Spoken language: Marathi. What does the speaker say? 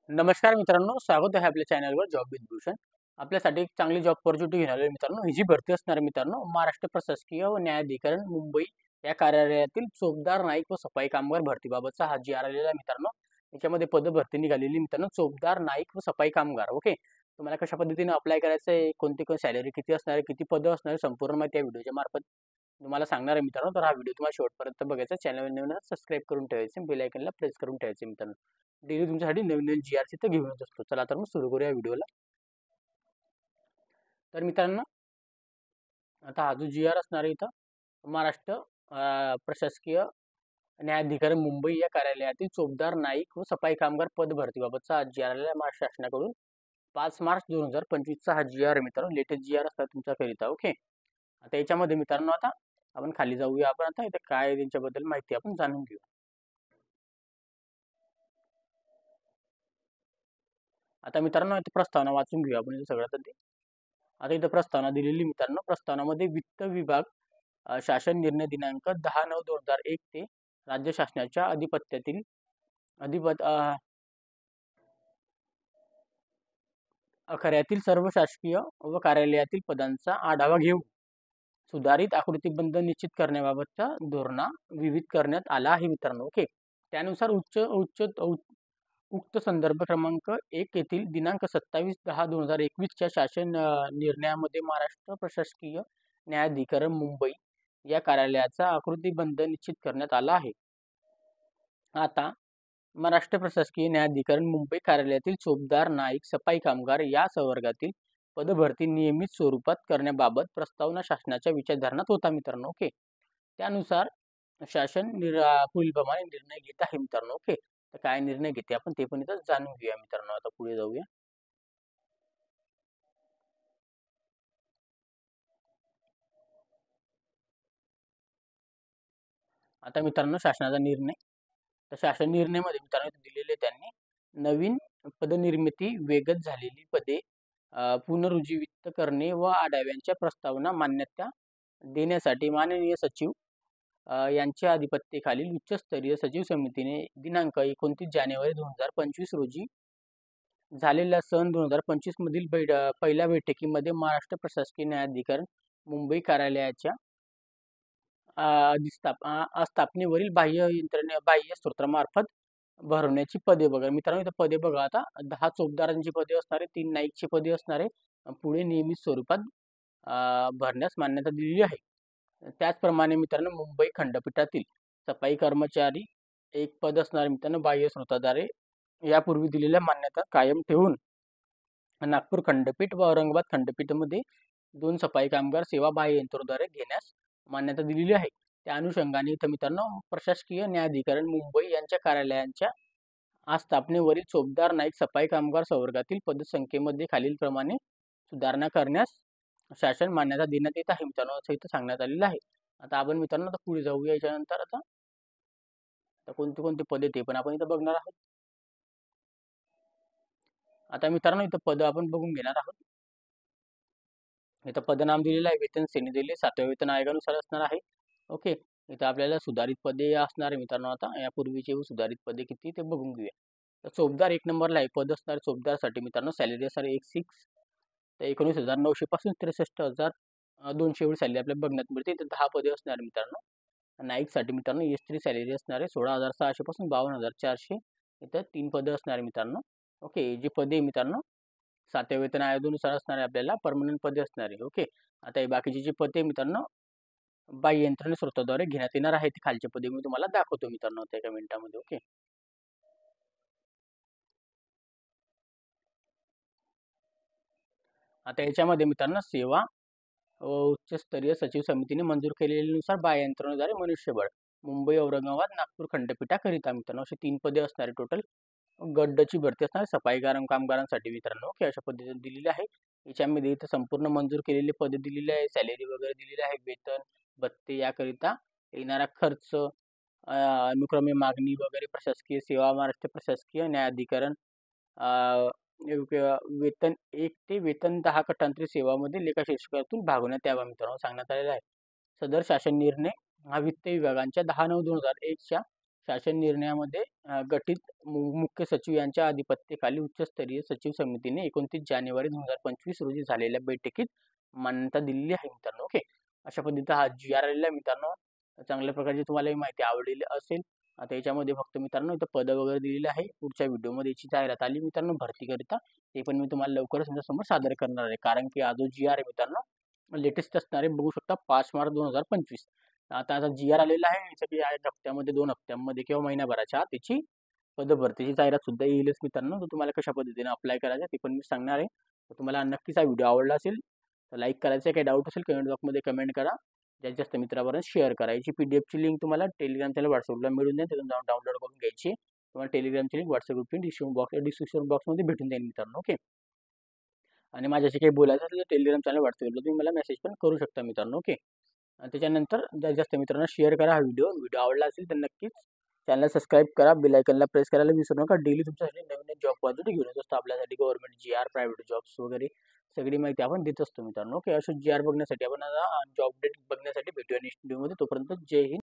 नमस्कार मित्रांनो, स्वागत आहे आपल्या चॅनलवर जॉब विथ भूषण. आपल्यासाठी एक चांगली जॉब ऑपॉर्च्युनिटी घेऊन आलोय मित्रांनो. ही जी भरती असणार आहे मित्रांनो, महाराष्ट्र प्रशासकीय व न्यायाधिकरण मुंबई या कार्यालयातील चोपदार, नाईक व सफाई कामगार भरतीबाबतचा हा जी आर आलेला आहे मित्रांनो. याच्यामध्ये पद भरती निघालेली मित्रांनो, चोपदार, नाईक व सफाई कामगार. ओके, तुम्हाला कशा पद्धतीने अप्लाय करायचं आहे, कोणती सॅलरी किती असणार आहे, किती पदं असणार आहे, संपूर्ण माहिती या व्हिडिओच्या मार्फत तुम्हाला सांगणार आहे मित्रांनो. तर हा व्हिडिओ तुम्हाला शेवटपर्यंत बघायचा. चॅनल नवीन सबस्क्राईब करून ठेवायचे, बेल आयकनला प्रेस करून ठेवायचे मित्रांनो. डेली तुमच्यासाठी नवीन नवीन जी आर ची तर घेऊनच असतो. चला तर मग सुरू करूया व्हिडिओला. तर मित्रांनो, आता हा जो जी आर असणार आहे इथं, महाराष्ट्र प्रशासकीय न्यायाधिकरण मुंबई या कार्यालयातील चोपदार, नाईक व सफाई कामगार पद भरतीबाबतचा हा जी आर आलेला आहे महाराष्ट्र शासनाकडून. 5 मार्च 2025 चा हा जी आर आहे मित्रांनो. लेटेस्ट जी आर असतात तुमच्याकरिता. ओके, आता याच्यामध्ये मित्रांनो, आता आपण खाली जाऊया. आपण आता इथे काय त्यांच्याबद्दल माहिती आपण जाणून घेऊया. आता मित्रांनो, इथे प्रस्तावना वाचून घेऊया आपण इथे सगळ्यात आधी. आता इथं प्रस्तावना दिलेली मित्रांनो. प्रस्तावनामध्ये वित्त विभाग शासन निर्णय दिनांक 10/9/2001 ते राज्य शासनाच्या अधिपत्यातील अधिपत आखाड्यातील सर्व शासकीय व कार्यालयातील पदांचा आढावा घेऊन सुधारित आकृतीबंध निश्चित करण्याबाबतच्या धोरणा विविध करण्यात आला आहे मित्रांनो. ओके, त्यानुसार उच्च उच्च उक्त संदर्भ क्रमांक 1 येथील दिनांक 27/10/2021 च्या शासन निर्णयामध्ये महाराष्ट्र प्रशासकीय न्यायाधिकरण मुंबई या कार्यालयाचा आकृतीबंध निश्चित करण्यात आला आहे. आता महाराष्ट्र प्रशासकीय न्यायाधिकरण मुंबई कार्यालयातील चोपदार, नाईक, सफाई कामगार या संवर्गातील पदभरती नियमित स्वरूपात करण्याबाबत प्रस्तावना शासनाच्या विचारधारणात होता मित्रांनो. ओके, त्यानुसार शासन पुढीलप्रमाणे निर्णय घेत आहे मित्रांनो. ओके, तर काय निर्णय घेते आपण ते पण इथं जाणून घेऊया मित्रांनो. आता पुढे जाऊया. आता मित्रांनो, शासनाचा निर्णय. तर शासन निर्णयामध्ये मित्रांनो दिलेले त्यांनी नवीन पदनिर्मिती, वेगत झालेली पदे पुनरुज्जीवित करणे व आढाव्यांच्या प्रस्तावना मान्यता देण्यासाठी माननीय सचिव यांच्या अधिपत्तेखालील उच्चस्तरीय सचिव समितीने दिनांक 29 जानेवारी 2025 रोजी झालेल्या सन 2025 मधील पहिल्या बैठकीमध्ये महाराष्ट्र प्रशासकीय न्यायाधिकरण मुंबई कार्यालयाच्या स्थापनेवरील बाह्य स्त्रोतामार्फत भरवण्याची पदे बघा मित्रांनो. इथं पदे बघा, आता 10 चौकदारांची पदे असणार आहे, 3 नाईकची पदे असणार आहे. पुढे नियमित स्वरूपात भरण्यास मान्यता दिलेली आहे. त्याचप्रमाणे मित्रांनो, मुंबई खंडपीठातील सफाई कर्मचारी एक पद असणार मित्रांनो बाह्य स्रोताद्वारे यापूर्वी दिलेल्या मान्यता कायम ठेवून नागपूर खंडपीठ व औरंगाबाद खंडपीठामध्ये 2 सफाई कामगार सेवा बाह्य यंत्रोद्वारे घेण्यास मान्यता दिलेली आहे. त्या अनुषंगाने इथं मित्रांनो, प्रशासकीय न्यायाधिकरण मुंबई यांच्या कार्यालयांच्या स्थापनेवरील चोपदार, नाईक, सफाई कामगार संवर्गातील पदसंख्येमध्ये खालीलप्रमाणे सुधारणा करण्यास शासन मान्यता देण्यात येत आहे मित्रांनो, असं इथं सांगण्यात आलेलं आहे. आता आपण मित्रांनो आता पुढे जाऊया. याच्यानंतर आता कोणती कोणती पदे ते पण आपण इथं बघणार आहोत. आता मित्रांनो, इथं पद आपण बघून घेणार आहोत. इथं पदनाम दिलेलं आहे, वेतन श्रेणी दिलेली 7व्या वेतन आयोगानुसार असणार आहे. ओके, इथं आपल्याला सुधारित पदे असणार आहे मित्रांनो. आता यापूर्वीचे सुधारित पदे किती ते बघून घेऊया. तर चोपदार 1 नंबरला आहे पद असणार. चोपदारसाठी मित्रांनो सॅलरी असणार 16 तर 19,900 पासून 63,200 एवढी सॅलरी आपल्याला बघण्यात मिळते. इथे 10 पदे असणार मित्रांनो. नाईकसाठी मित्रांनो S3 सॅलरी असणार आहे 16,600 पासून 52,400. इथं 3 पदं असणार मित्रांनो. ओके, जी पदे मित्रांनो 7व्या वेतन आयोगानुसार असणारे आपल्याला परमनंट पदे असणार आहे. ओके, आता हे बाकीची जी पदे मित्रांनो बाह्य यंत्रणा स्रोताद्वारे घेण्यात येणार आहे. ती खालच्या पदे मी तुम्हाला दाखवतो मित्रांनो आता एका मिनिटामध्ये. ओके, आता याच्यामध्ये मित्रांनो सेवा उच्चस्तरीय सचिव समितीने मंजूर केलेल्यानुसार बाह्य यंत्रणेद्वारे मनुष्यबळ मुंबई, औरंगाबाद, नागपूर खंडपीठाकरिता मित्रांनो अशी 3 पदे असणारे टोटल. गड्डची भरती असणार सफाई कामगारांसाठी मित्रांनो. ओके, अशा पद्धतीने दिलेली आहे. याच्यामध्ये इथं संपूर्ण मंजूर केलेले पदे दिलेले आहे, सॅलरी वगैरे दिलेली आहे, वेतन भत्ते याकरिता येणारा खर्च, अनुक्रमे मागणी वगैरे, प्रशासकीय सेवा, महाराष्ट्र प्रशासकीय न्यायाधिकरण वेतन 1 ते वेतन 10 गटांतरी सेवामध्ये लेखाशीर्षकातून भागवण्यात यावा मित्रांनो सांगण्यात आलेलं आहे. सदर शासन निर्णय हा वित्त विभागांच्या 10/9/2001 च्या शासन निर्णयामध्ये गठीत मुख्य सचिव यांच्या अधिपत्याखाली उच्चस्तरीय सचिव समितीने 29 जानेवारी 2025 रोजी झालेल्या बैठकीत मान्यता दिलेली आहे मित्रांनो. ओके, अशा पद्धतीचा हा GR आलेला आहे मित्रांनो. चांगल्या प्रकारची तुम्हाला ही माहिती आवडलेली असेल. आता याच्यामध्ये फक्त मित्रांनो इथं पद वगैरे दिलेली आहे. पुढच्या व्हिडिओमध्ये याची जाहिरात आली मित्रांनो भरतीकरिता, ते पण मी तुम्हाला लवकरच तुमच्यासमोर सादर करणार आहे. कारण की हा जो GR आहे मित्रांनो लेटेस्ट असणार आहे. बघू शकता 5 मार्च 2025. आता GR आलेला आहे. यासाठी या हप्त्यामध्ये 2 हप्त्यांमध्ये किंवा महिन्याभराच्या आत त्याची पदभरतीची जाहिरात सुद्धा येईलच मित्रांनो. तर तुम्हाला कशा पद्धतीने अप्लाय करायचं ते पण मी सांगणार आहे. तर तुम्हाला नक्कीच हा व्हिडिओ आवडला असेल तर लाईक करायचं, काही डाऊट असेल कमेंट बॉक्समध्ये कमेंट करा. जास्तीत जास्त मित्रांपर्यंत शेअर करा. याची PDF ची लिंक तुम्हाला टेलिग्राम चॅनल व्हॉट्सअपला मिळून जाईल. तिथून जाऊन डाउनलोड करून घ्यायची. तुम्हाला टेलिग्रामची लिंक व्हॉट्सअप ग्रुपची डिस्क्रिप्शन बॉक्समध्ये भेटून जाईल मित्रांनो. ओके, आणि माझ्याशी काही बोलायचं असेल तर टेलिग्राम चॅनल व्हॉट्सअपला तुम्ही मला मेसेज पण करू शकता मित्रांनो. ओके, आणि त्याच्यानंतर जास्तीत जास्त मित्रांना शेअर करा हा व्हिडिओ आवडला असेल तर नक्कीच चॅनल सबस्क्राईब करा, बेल आयकनला प्रेस करायला विसरू नका. डेली तुमच्यासाठी नवीन जॉब पॉझिटिव्ह घेऊन येत असतो आपल्यासाठी. गव्हर्नमेंट GR, प्रायव्हेट जॉब्स वगैरे सगळी माहिती आपण देत असतो मित्रांनो. ओके, अशा GR बघण्यासाठी आपण जॉब डेट बघण्यासाठी भेटूया नेक्स्ट व्हिडिओमध्ये. तोपर्यंत जय हिंद.